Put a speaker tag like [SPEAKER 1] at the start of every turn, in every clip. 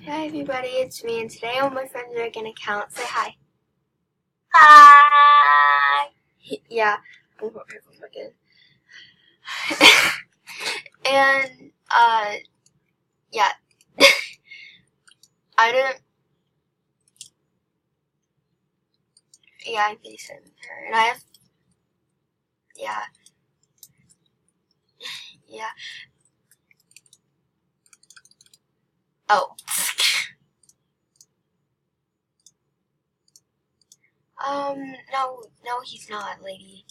[SPEAKER 1] Hi everybody, it's me, and today all my friends are gonna count. Say hi.
[SPEAKER 2] Hi.
[SPEAKER 1] Yeah. And yeah. I didn't. Yeah, I'm facing her, and I have. Yeah. Yeah. Oh. No, he's not, lady.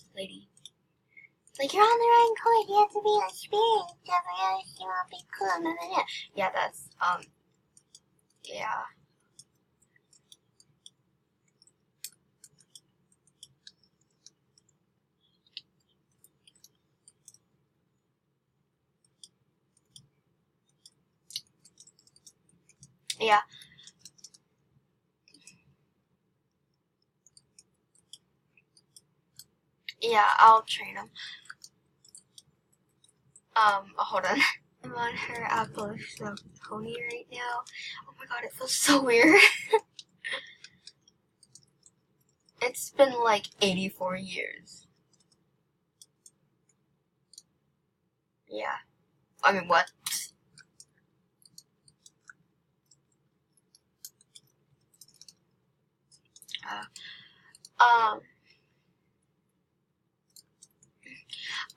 [SPEAKER 1] Like, you're on the right course, you have to be experienced, otherwise you won't be cool, Yeah, that's, yeah. Yeah. Yeah, I'll train him. Hold on. I'm on her Apple pony right now. Oh my god, it feels so weird. It's been like 84 years. Yeah. I mean, what? Um,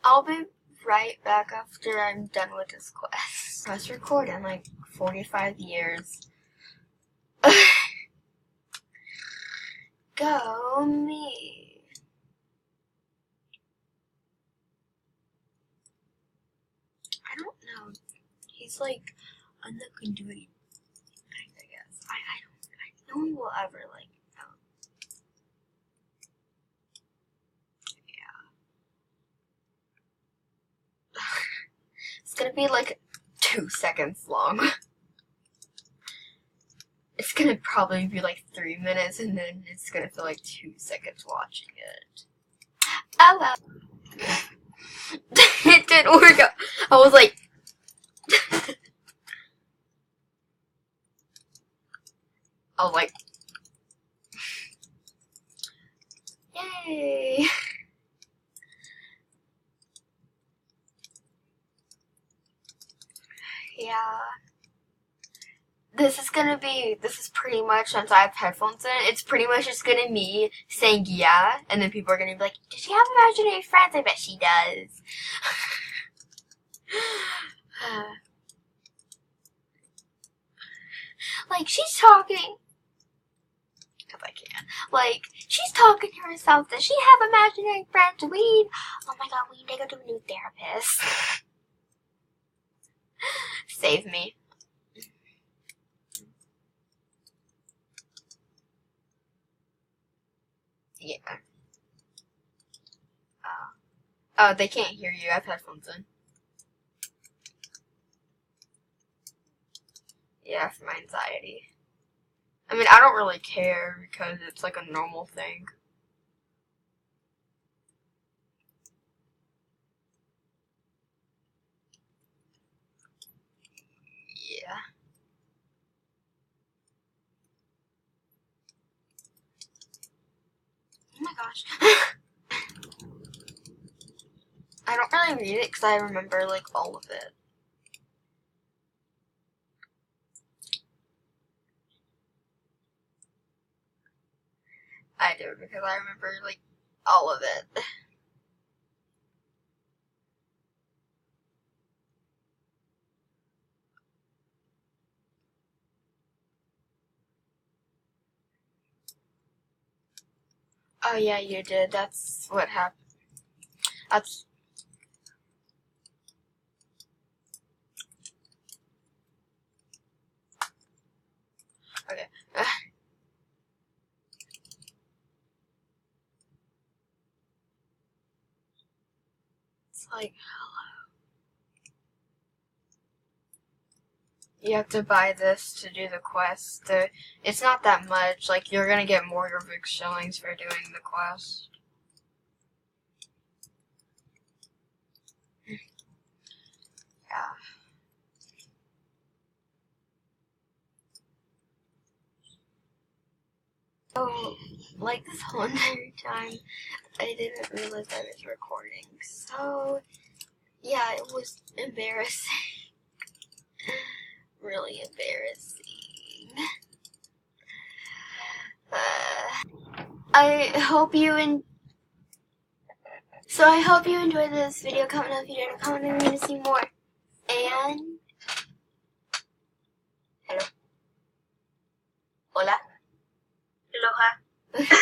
[SPEAKER 1] I'll be right back after I'm done with this quest. Press record in like 45 years. Go me. I don't know. He's like, I'm not gonna do anything, I guess. I don't know he will ever like, It's gonna be like 2 seconds long. It's gonna probably be like 3 minutes, and then it's gonna feel like 2 seconds watching it. Oh well. It didn't work out. I was like, yay. Yeah. This is pretty much, since I have headphones in, it's pretty much just gonna be me saying yeah, and then people are gonna be like, does she have imaginary friends? I bet she does. Like, she's talking. Because I can. Like, she's talking to herself. Does she have imaginary friends? Weed? Oh my god, we need to go to a new therapist. Save me. Yeah. Oh, they can't hear you. I have headphones in. Yeah, for my anxiety. I mean, I don't really care because it's like a normal thing. Yeah. Oh my gosh. I don't really read it because I remember like all of it. I do because I remember like all of it. Oh yeah, you did. That's what happened. That's okay. It's like, you have to buy this to do the quest. It's not that much. Like, you're gonna get more Rubik shillings for doing the quest. Yeah. So, like this whole entire time, I didn't realize I was recording. So, yeah, it was embarrassing. Really embarrassing. I hope you enjoyed this video. Comment if you did. Comment if you want to see more. And hello. Hola.
[SPEAKER 2] Aloha.